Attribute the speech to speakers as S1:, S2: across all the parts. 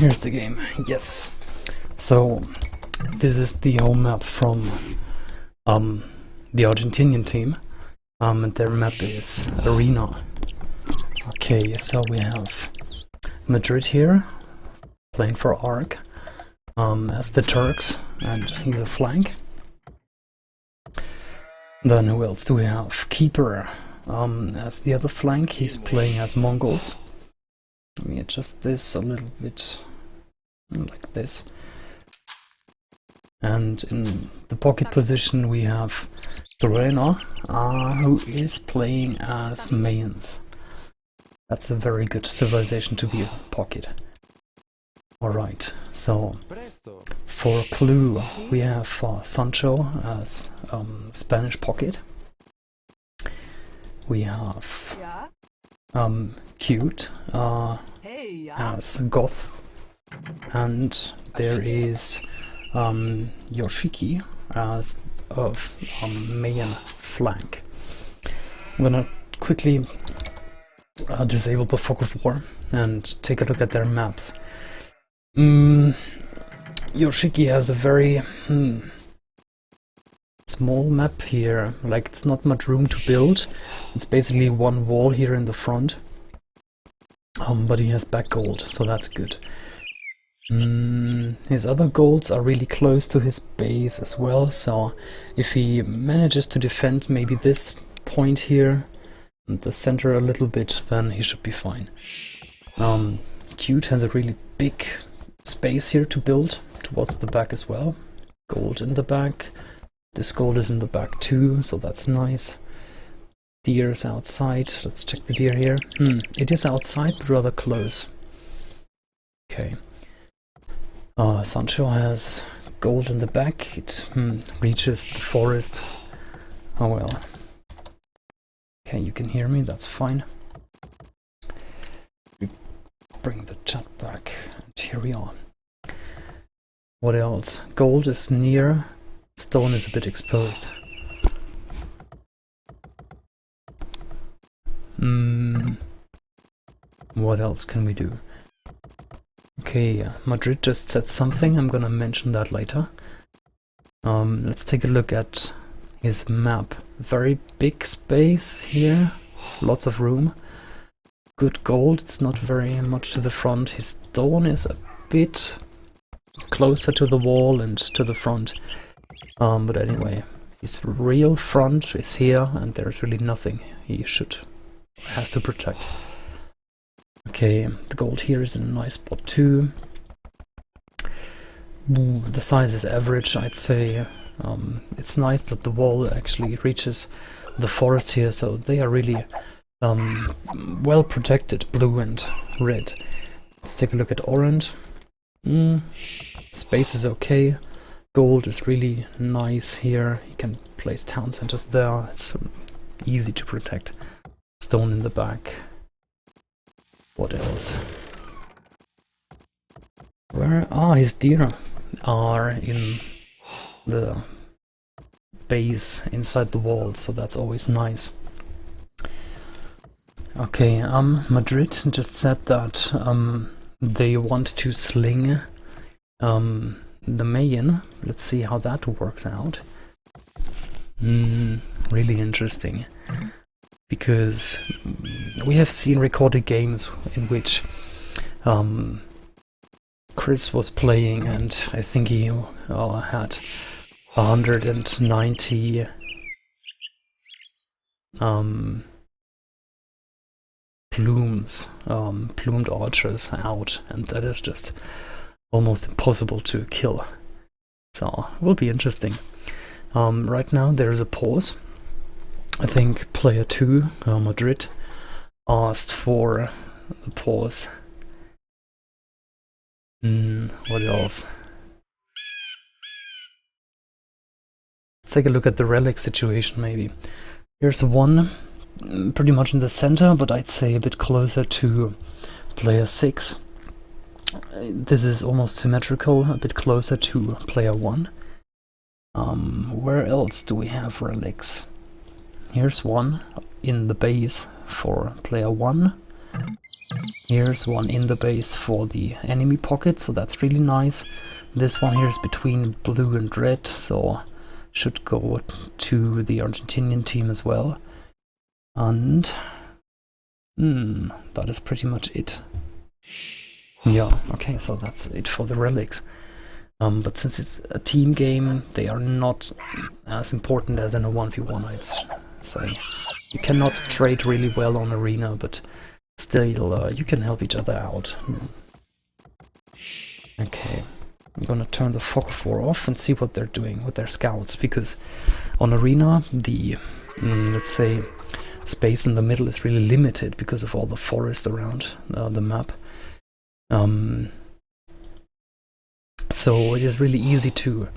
S1: here's the game. Yes. So this is the home map from the Argentinian team. And their map is Arena. Okay, so we have Madrid here, playing for Arg, as the Turks, and he's a flank. Then who else do we have? Keeper, as the other flank, he's playing as Mongols. Let me adjust this a little bit, like this. And in the pocket position we have Torena, who is playing as Mayans. That's a very good civilization to be a pocket. Alright, so for kLu we have Sancho as Spanish pocket. We have Cute as Goth, and there is Yoshiki as of Mayan flank. I'm gonna quickly disable the fog of war and take a look at their maps. Yoshiki has a very small map here, like it's not much room to build. It's basically one wall here in the front, but he has back gold, so that's good. His other golds are really close to his base as well, so if he manages to defend maybe this point here and the center a little bit, then he should be fine. Cute has a really big space here to build towards the back as well. Gold in the back. This gold is in the back too, so that's nice. Deer's outside. Let's check the deer here. It is outside, but rather close. Okay. Sancho has gold in the back. It reaches the forest. Oh well. Okay, you can hear me, that's fine. We bring the chat back, and here we are. What else? Gold is near, stone is a bit exposed. What else can we do? Okay, Madrid just said something, I'm gonna mention that later. Let's take a look at his map. Very big space here, lots of room. Good gold, it's not very much to the front. His stone is a bit closer to the wall and to the front. But anyway, his real front is here and there's really nothing he has to protect. Okay, the gold here is in a nice spot too. The size is average, I'd say. It's nice that the wall actually reaches the forest here, so they are really well protected, blue and red. Let's take a look at orange. Space is okay. Gold is really nice here. You can place town centers there. It's easy to protect. Stone in the back. What else? Where? His deer are in the base inside the wall, so that's always nice. Okay, Madrid just said that they want to sling the Mayan. Let's see how that works out. Really interesting, because we have seen recorded games in which Chris was playing, and I think he had 190 plumed archers out, and that is just almost impossible to kill. So it will be interesting. Right now there's a pause. I think player 2, Madrid, asked for a pause. What else? Let's take a look at the relic situation maybe. Here's one pretty much in the center, but I'd say a bit closer to player 6. This is almost symmetrical, a bit closer to player 1. Where else do we have relics? Here's one in the base for player 1. Here's one in the base for the enemy pocket, so that's really nice. This one here is between blue and red, so should go to the Argentinian team as well. And that is pretty much it. Yeah, okay, so that's it for the relics. But since it's a team game, they are not as important as in a 1v1, I'd say. You cannot trade really well on Arena, but still you can help each other out. Okay, I'm gonna turn the fog of war off and see what they're doing with their scouts, because on Arena the, let's say, space in the middle is really limited because of all the forest around the map. So it is really easy to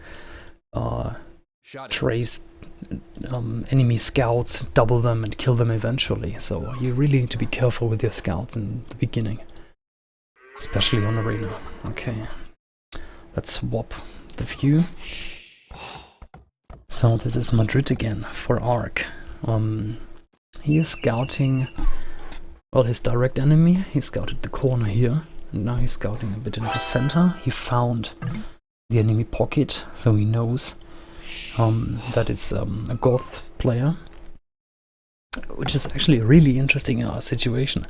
S1: trace enemy scouts, double them and kill them eventually, so you really need to be careful with your scouts in the beginning, especially on Arena. Okay, let's swap the view. So this is Madrid again for Arg. He is scouting, well, his direct enemy. He scouted the corner here, and now he's scouting a bit in the center. He found the enemy pocket, so he knows that it's a Goth player, which is actually a really interesting situation.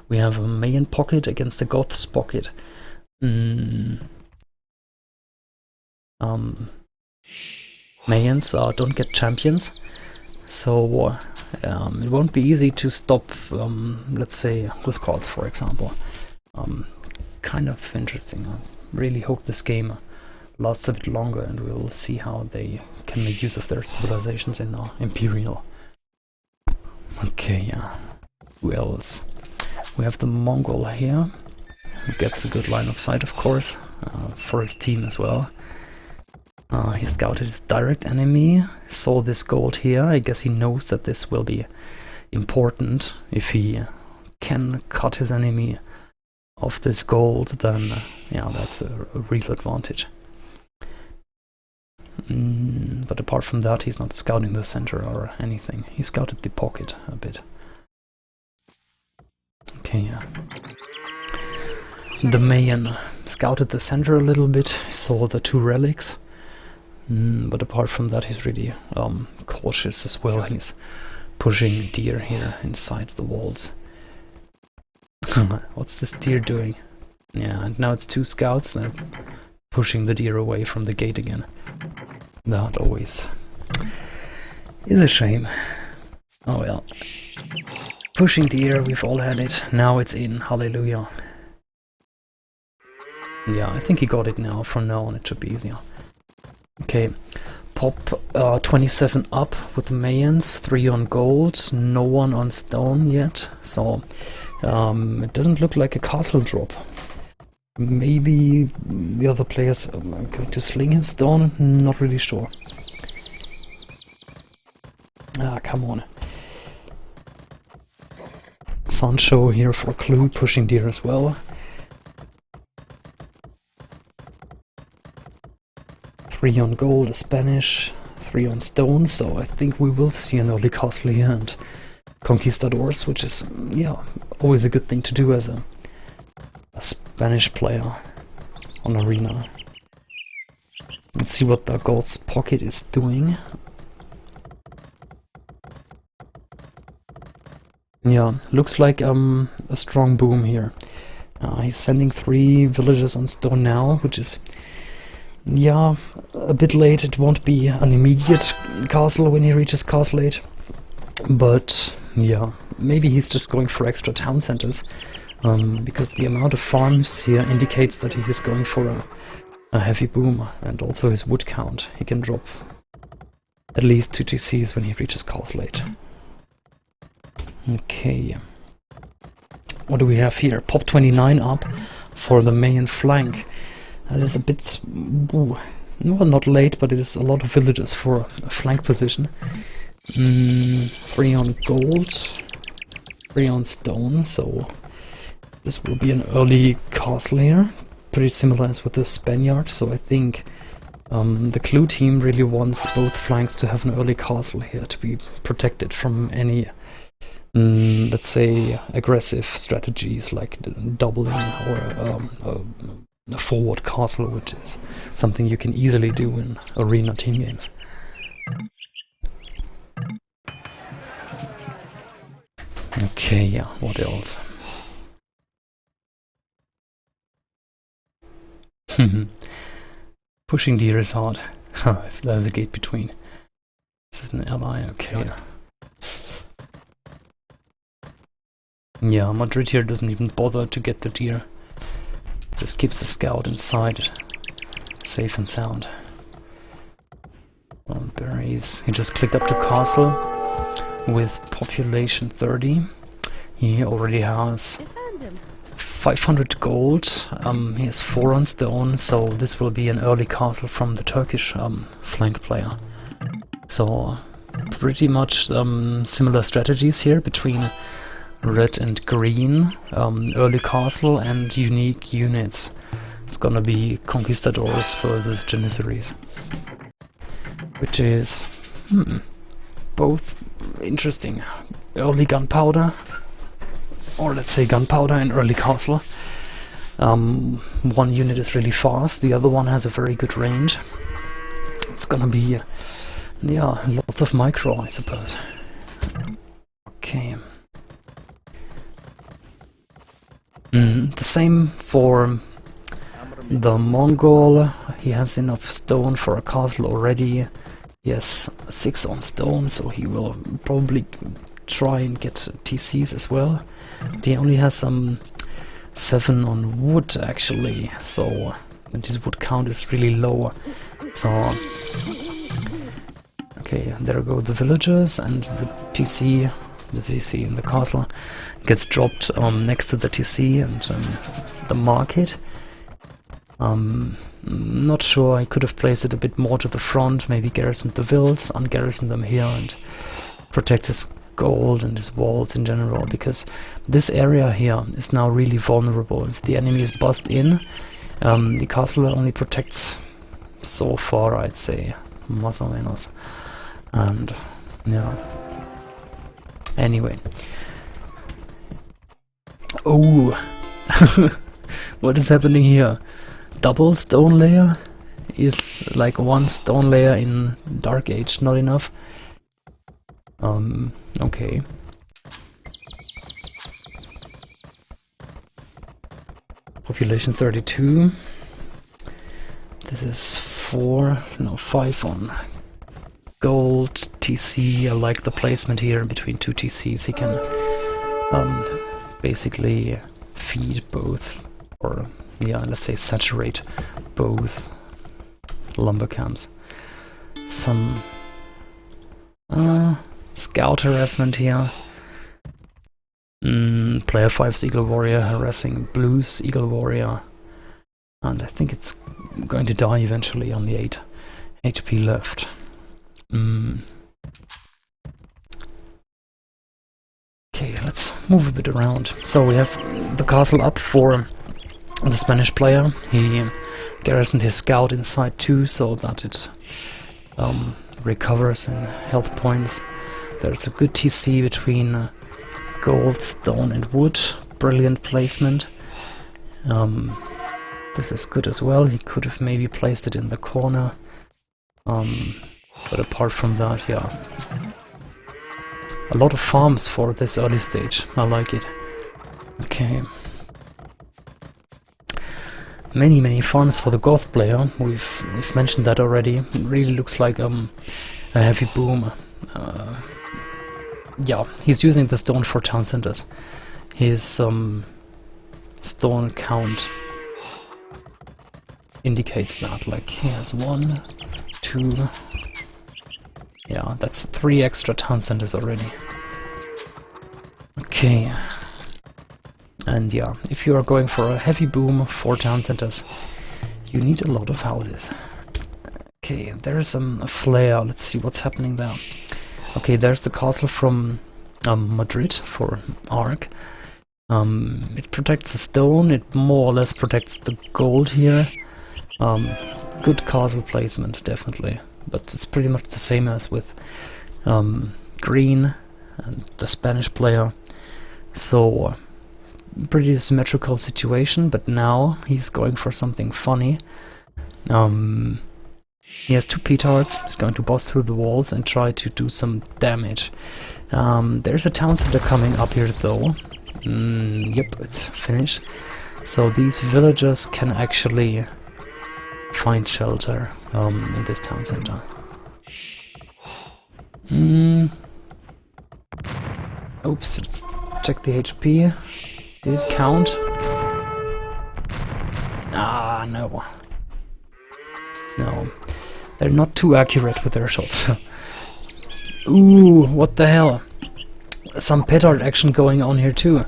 S1: We have a Mayan pocket against a Goth's pocket. Mayans don't get champions, so it won't be easy to stop, let's say, Huskarls, for example. Kind of interesting. I really hope this game lasts a bit longer and we'll see how they can make use of their civilizations in Imperial. Okay, yeah. Who else? We have the Mongol here, who gets a good line of sight, of course, for his team as well. He scouted his direct enemy, saw this gold here. I guess he knows that this will be important. If he can cut his enemy of this gold, then yeah, that's a real advantage. But apart from that, he's not scouting the center or anything. He scouted the pocket a bit. Okay, yeah. The Mayan scouted the center a little bit, saw the two relics. But apart from that, he's really cautious as well. He's pushing deer here inside the walls. What's this deer doing? Yeah, and now it's two scouts. They're pushing the deer away from the gate again. That always is a shame. Oh well. Pushing deer, we've all had it. Now it's in. Hallelujah. Yeah, I think he got it now. From now on it should be easier. Okay, pop 27 up with the Mayans, 3 on gold, no one on stone yet, so it doesn't look like a castle drop. Maybe the other players are going to sling him stone, not really sure. Ah, come on. Sancho here for kLu, pushing deer as well. 3 on gold, a Spanish, 3 on stone, so I think we will see an early castle here and conquistadors, which is, yeah, always a good thing to do as a Spanish player on Arena. Let's see what the Gold's pocket is doing. Yeah, looks like a strong boom here. He's sending 3 villagers on stone now, which is, yeah, a bit late. It won't be an immediate castle when he reaches Castle 8. But, yeah, maybe he's just going for extra town centers. Because the amount of farms here indicates that he is going for a heavy boom. And also his wood count. He can drop at least 2 TCs when he reaches Castle 8. Okay. What do we have here? Pop 29 up for the Mayan flank. That is a bit, well, not late, but it is a lot of villagers for a flank position. 3 on gold, 3 on stone, so this will be an early castle here. Pretty similar as with the Spaniard, so I think the kLu team really wants both flanks to have an early castle here to be protected from any let's say, aggressive strategies like doubling or a forward castle, which is something you can easily do in arena team games. Okay, yeah, what else? Pushing deer is hard. If there's a gate between. This is an ally, okay. Yeah, Madrid here doesn't even bother to get the deer. Just keeps the scout inside, safe and sound. Berries. He just clicked up to castle with population 30. He already has 500 gold. He has 4 on stone, so this will be an early castle from the Turkish flank player. So pretty much similar strategies here between red and green, early castle and unique units. It's gonna be conquistadors versus janissaries, which is both interesting. Early gunpowder, or let's say gunpowder and early castle. One unit is really fast, the other one has a very good range. It's gonna be, yeah, lots of micro, I suppose. Okay. The same for the Mongol. He has enough stone for a castle already. He has 6 on stone, so he will probably try and get TCs as well. He only has some 7 on wood actually, so and his wood count is really low. So okay, there go the villagers, and the TC in the castle gets dropped next to the TC and the market. Not sure, I could have placed it a bit more to the front, maybe garrisoned the vills, ungarrisoned them here and protect his gold and his walls in general, because this area here is now really vulnerable. If the enemies bust in, the castle only protects so far, I'd say, más o menos. And yeah. Anyway. Oh! What is happening here? Double stone layer? Is like 1 stone layer in Dark Age not enough? Okay. Population 32. This is 5 on gold, TC. I like the placement here between 2 TCs. He can basically feed both, or yeah, let's say saturate both lumber camps. Some scout harassment here. Player 5's Eagle Warrior harassing Blue's Eagle Warrior. And I think it's going to die eventually, only 8 HP left. Okay, let's move a bit around. So we have the castle up for the Spanish player. He garrisoned his scout inside too, so that it recovers in health points. There's a good TC between gold, stone and wood. Brilliant placement. This is good as well. He could have maybe placed it in the corner. But apart from that, yeah. A lot of farms for this early stage. I like it. Okay. Many farms for the Goth player. We've mentioned that already. It really looks like a heavy boom. Yeah, he's using the stone for town centers. His stone count indicates that. Like he has 1, 2. Yeah, that's 3 extra town centers already. Okay. And yeah, if you are going for a heavy boom for town centers, you need a lot of houses. Okay, there's a flare. Let's see what's happening there. Okay, there's the castle from Madrid for Arg. It protects the stone, it more or less protects the gold here. Good castle placement, definitely. But it's pretty much the same as with green. and the Spanish player. So pretty symmetrical situation, but now he's going for something funny. He has 2 petards. He's going to bust through the walls and try to do some damage. There's a town center coming up here though. Yep, it's finished. So these villagers can actually find shelter in this town center. Oops, let's check the HP. Did it count? Ah, no. No. They're not too accurate with their shots. Ooh, what the hell? Some petard action going on here too.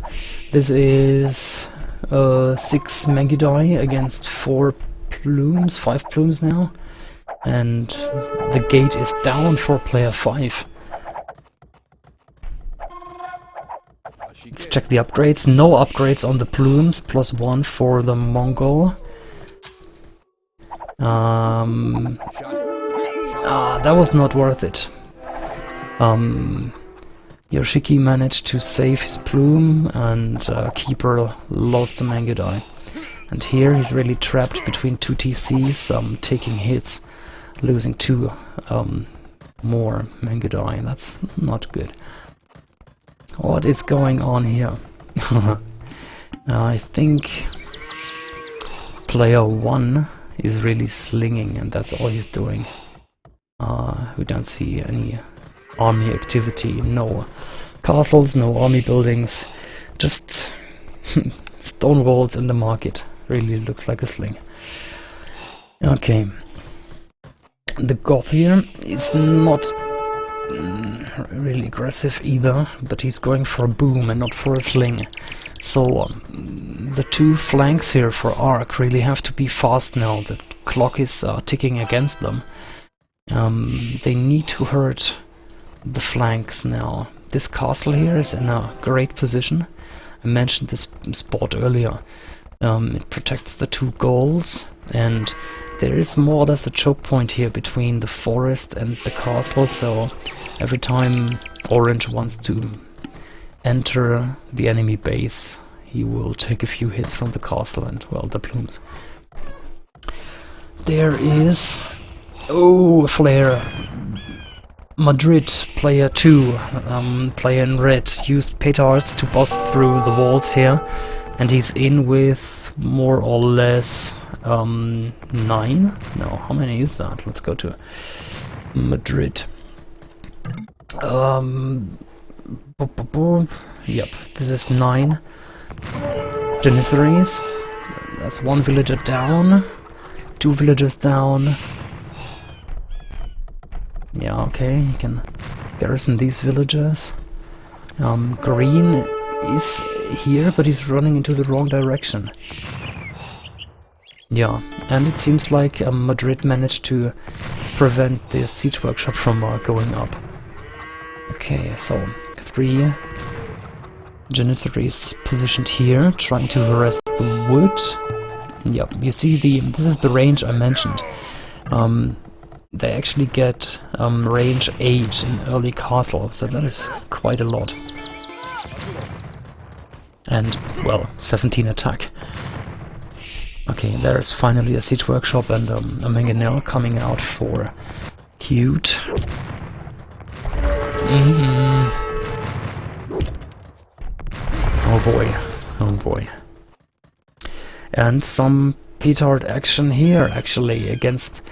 S1: This is 6 Mangudai against 4 plumes, 5 plumes now. And the gate is down for player 5. Let's check the upgrades. No upgrades on the plumes, +1 for the Mongol. That was not worth it. Yoshiki managed to save his plume, and Keeper lost a Mangudai. And here he's really trapped between 2 TCs, taking hits, losing 2 more Mangudai. That's not good. What is going on here? I think player 1 is really slinging, and that's all he's doing. We don't see any army activity, no castles, no army buildings, just stone walls in the market. Really looks like a sling. Okay. The Goth here is not really aggressive either, but he's going for a boom and not for a sling. So the 2 flanks here for Arg really have to be fast now. The clock is ticking against them. They need to hurt the flanks now. This castle here is in a great position. I mentioned this spot earlier. It protects the 2 goals, and there is more or less a choke point here between the forest and the castle, so every time Orange wants to enter the enemy base, he will take a few hits from the castle and, well, the plumes. There is... oh, a flare. Madrid, player 2, player in red, used petards to bust through the walls here, and he's in with more or less 9? No, how many is that? Let's go to Madrid. Yep, this is 9 Janissaries. That's 1 villager down, 2 villagers down. Yeah, okay, he can garrison these villagers. Green is here, but he's running into the wrong direction. Yeah, and it seems like Madrid managed to prevent the siege workshop from going up. Okay, so 3 Janissaries positioned here, trying to harass the wood. Yep, you see this is the range I mentioned. They actually get range 8 in early castle, so that is quite a lot. And, well, 17 attack. Okay, there's finally a siege workshop and a mangonel coming out for cute. Oh boy, oh boy. And some petard action here, actually, against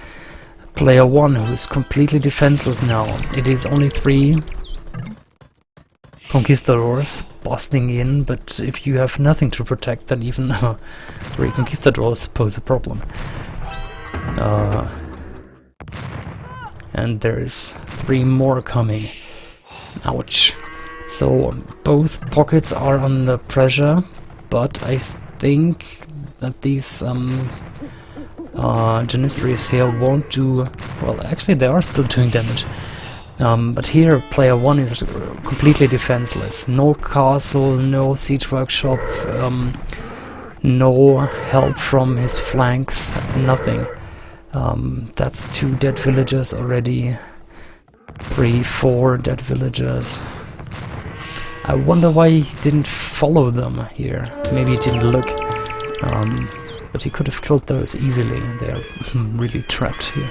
S1: player 1, who is completely defenseless now. It is only 3 Conquistadors busting in, but if you have nothing to protect, then even 3 Conquistadors pose a problem. And there is 3 more coming. Ouch. So both pockets are under pressure, but I think that these Janissaries here won't do... well, actually they are still doing damage. But here player 1 is completely defenseless. No castle, no siege workshop, no help from his flanks, nothing. That's 2 dead villagers already. 3, 4 dead villagers. I wonder why he didn't follow them here. Maybe he didn't look. But he could have killed those easily. They're really trapped here.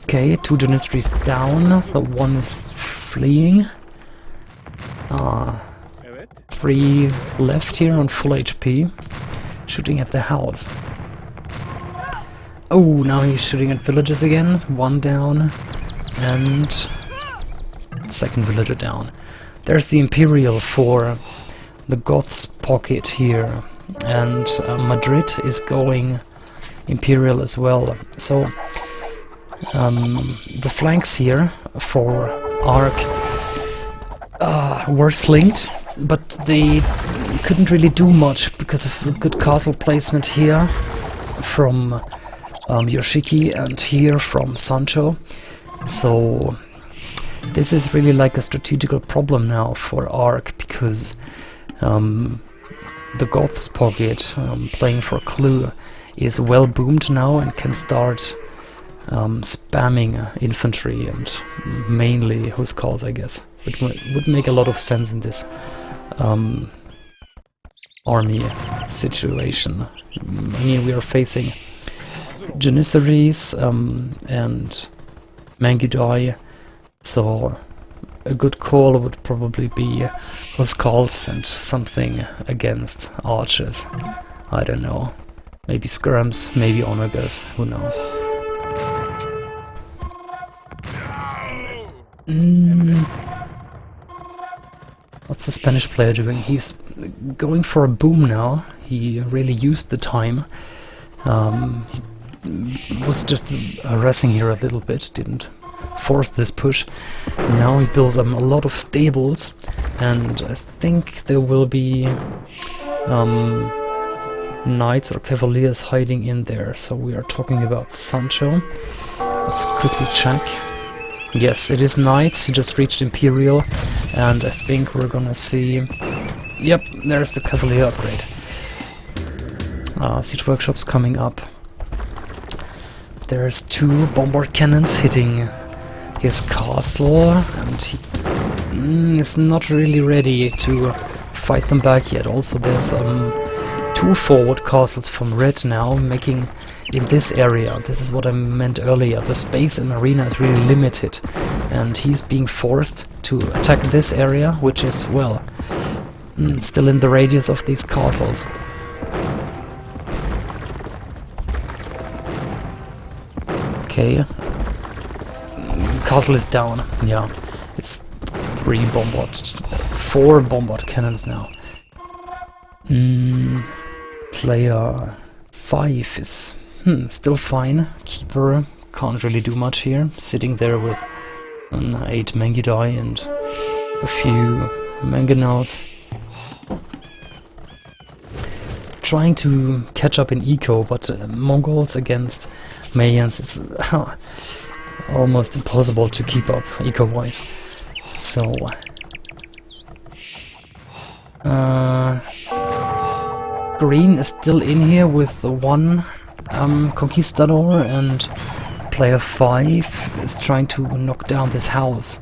S1: Okay, 2 Janistries down. The one is fleeing. 3 left here on full HP. Shooting at the house. Oh, now he's shooting at villagers again. 1 down. And 2nd villager down. There's the Imperial for the Goths pocket here. And Madrid is going Imperial as well. So the flanks here for Arg were slinked, but they couldn't really do much because of the good castle placement here from Yoshiki and here from Sancho. So this is really like a strategical problem now for Arg, because the Goths pocket playing for kLu is well boomed now and can start spamming infantry and mainly huscarls, I guess. It would make a lot of sense in this army situation. I mean, we are facing Janissaries and Mangudai, so a good call would probably be huscarls and something against archers. I don't know. Maybe skirms, maybe onagers, who knows. What's the Spanish player doing? He's going for a boom now. He really used the time. He was just harassing here a little bit, didn't force this push. Now he built a lot of stables, and I think there will be knights or cavaliers hiding in there. So we are talking about Sancho. Let's quickly check. Yes, it is knights. He just reached Imperial, and I think we're gonna see... Yep, there's the cavalier upgrade. Siege workshops coming up. There's 2 bombard cannons hitting his castle, and he is not really ready to fight them back yet. Also, there's 2 forward castles from red now, making in this area, this is what I meant earlier, the space in arena is really limited, and he's being forced to attack this area, which is, well, still in the radius of these castles. Okay, castle is down. Yeah, it's 4 bombard cannons now. Player 5 is still fine. Keeper can't really do much here, sitting there with an 8 Mangudai and a few Mangonels. Trying to catch up in eco, but Mongols against Mayans, it's almost impossible to keep up eco-wise. So green is still in here with the 1 Conquistador, and player 5 is trying to knock down this house.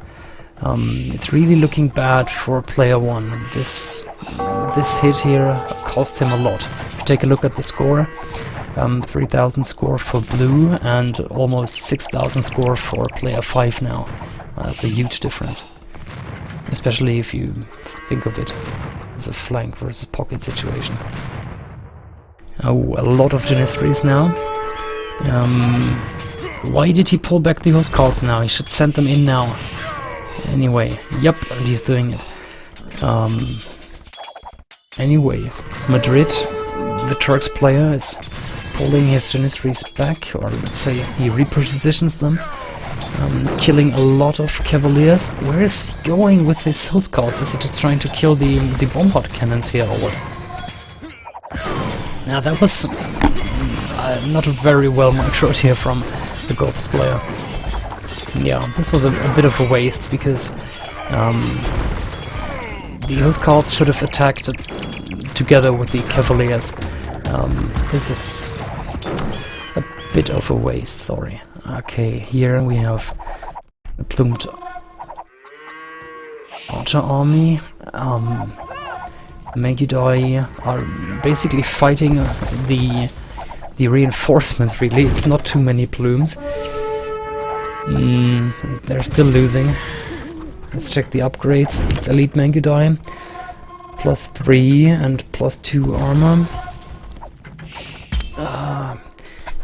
S1: It's really looking bad for player 1. This hit here cost him a lot. If you take a look at the score, 3000 score for blue and almost 6000 score for player 5 now. That's a huge difference, especially if you think of it as a flank versus pocket situation. Oh, a lot of Janissaries now. Why did he pull back the huscarls now? He should send them in now. Anyway, yep, and he's doing it. Anyway, Madrid, the Turks player, is pulling his Janissaries back, or let's say he repositions them, killing a lot of cavaliers. Where is he going with his huscarls? Is he just trying to kill the bombard cannons here, or what? Now that was not very well microed here from the Goths player. Yeah, this was a bit of a waste, because the huscarls should have attacked together with the cavaliers. This is a bit of a waste, sorry. Okay, here we have the plumed Archer army. Megidoi are basically fighting the reinforcements, really. It's not too many plumes. They're still losing. Let's check the upgrades. It's Elite Megidoi. +3 and +2 armor.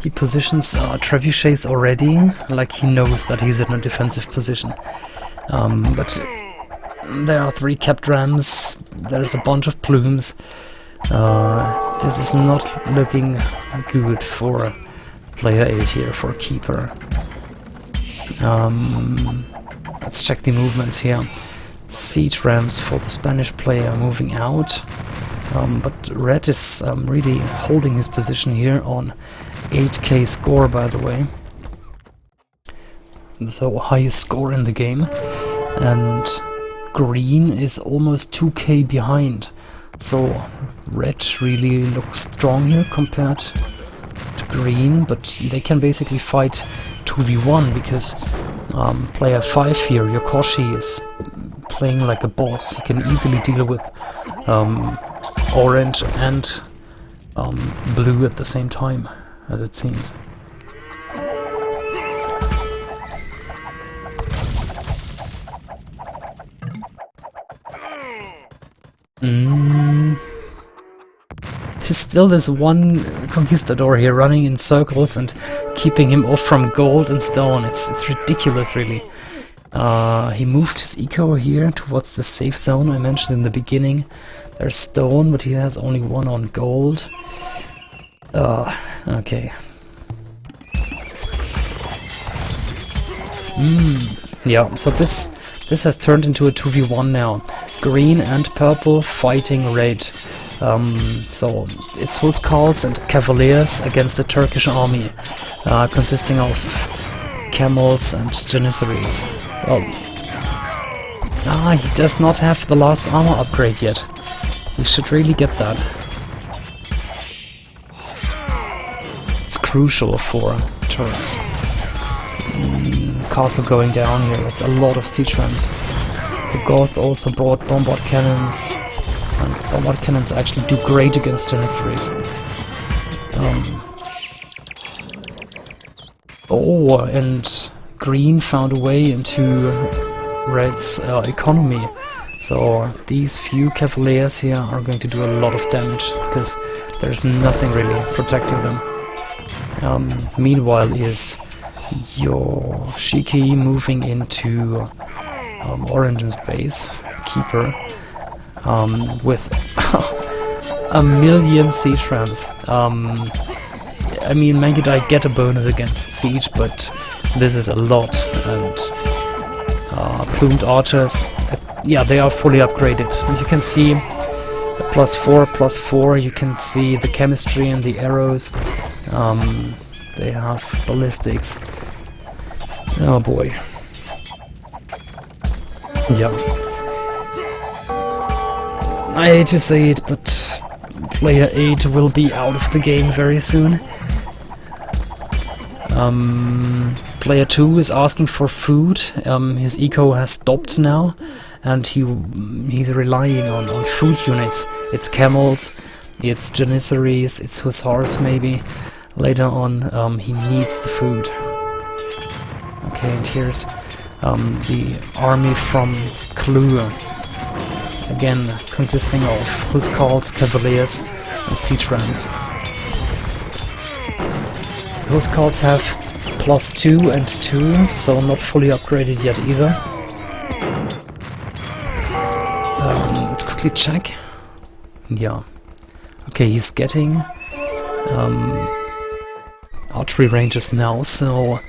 S1: He positions trebuchets already, like he knows that he's in a defensive position. But there are 3 capped rams, there's a bunch of plumes. This is not looking good for player 8 here, for Keeper. Let's check the movements here. Siege rams for the Spanish player moving out. But Red is really holding his position here on 8k score, by the way. So highest score in the game. And Green is almost 2k behind. So Red really looks strong here compared to Green, but they can basically fight 2v1 because player 5 here, Yokoshi, is playing like a boss. He can easily deal with orange and blue at the same time, as it seems. There's still this one conquistador here running in circles and keeping him off from gold and stone. It's ridiculous, really. He moved his eco here towards the safe zone I mentioned in the beginning. There's stone, but he has only 1 on gold. Okay. Yeah, so this has turned into a 2v1 now. Green and purple fighting red. So it's Huskarls and Cavaliers against the Turkish army, consisting of camels and janissaries. He does not have the last armor upgrade yet. He should really get that. It's crucial for Turks. Castle going down here. It's a lot of siege rams. The Goth also brought bombard cannons, and bombard cannons actually do great against janissaries. And Green found a way into Red's economy. So these few Cavaliers here are going to do a lot of damage, because there's nothing really protecting them. Meanwhile is Yoshiki moving into Orange's base, Keeper, with 1,000,000 siege rams. I mean, Megidoi get a bonus against siege, but this is a lot. And plumed archers, yeah, they are fully upgraded. You can see +4/+4. You can see the chemistry and the arrows. They have ballistics. Oh boy. Yeah. I hate to say it, but player 8 will be out of the game very soon. Player 2 is asking for food. His eco has stopped now, and he's relying on food units. It's camels, it's janissaries, it's hussars maybe. Later on, he needs the food. Okay, and here's the army from kLu, again consisting of Huskarls, Cavaliers, and siege rams. Huskarls have +2 and 2, so not fully upgraded yet either. Let's quickly check. Yeah. Okay, he's getting archery ranges now, so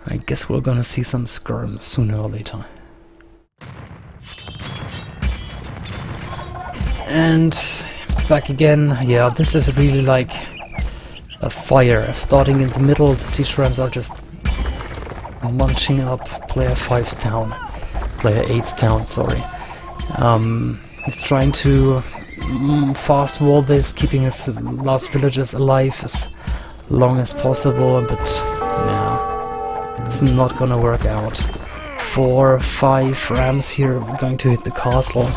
S1: I guess we're gonna see some skirms sooner or later. And back again. Yeah, this is really like a fire. Starting in the middle, the siege rams are just munching up player 5's town. Player 8's town, sorry. He's trying to fast wall this, keeping his last villagers alive as long as possible, but yeah, it's not gonna work out. 4, 5 rams here going to hit the castle.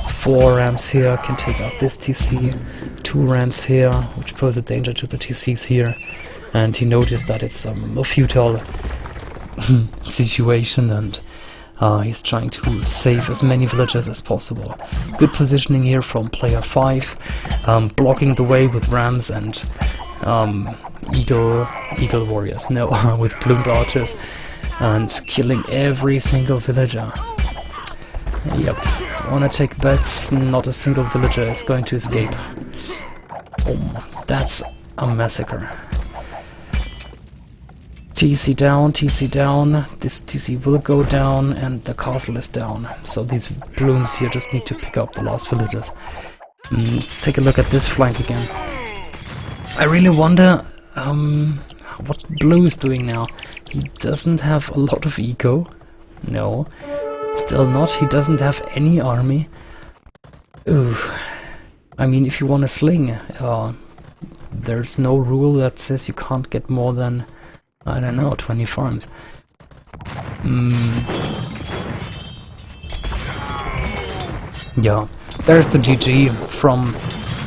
S1: 4 rams here can take out this TC. 2 rams here, which pose a danger to the TCs here. And he noticed that it's a futile situation, and he's trying to save as many villagers as possible. Good positioning here from player 5, blocking the way with rams and eagle warriors, no, with plumed archers, and killing every single villager. Yep, wanna take bets, not a single villager is going to escape. Oh, that's a massacre. TC down, this TC will go down, and the castle is down. So these blooms here just need to pick up the last villagers. Let's take a look at this flank again. I really wonder what blue is doing now. He doesn't have a lot of eco. No, still not. He doesn't have any army. Ooh. I mean, if you want to sling, there's no rule that says you can't get more than, I don't know, 20 farms. Yeah, there's the GG from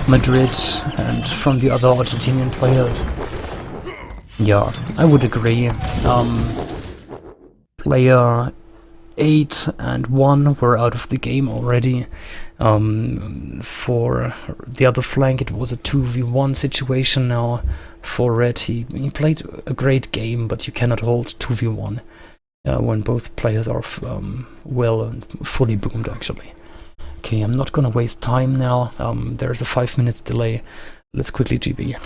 S1: Madrid and from the other Argentinian players. Yeah, I would agree. Player 8 and 1 were out of the game already. For the other flank it was a 2v1 situation now. For Red he played a great game, but you cannot hold 2v1 when both players are well and fully boomed actually. Okay, I'm not gonna waste time now. There's a 5 minutes delay. Let's quickly GB.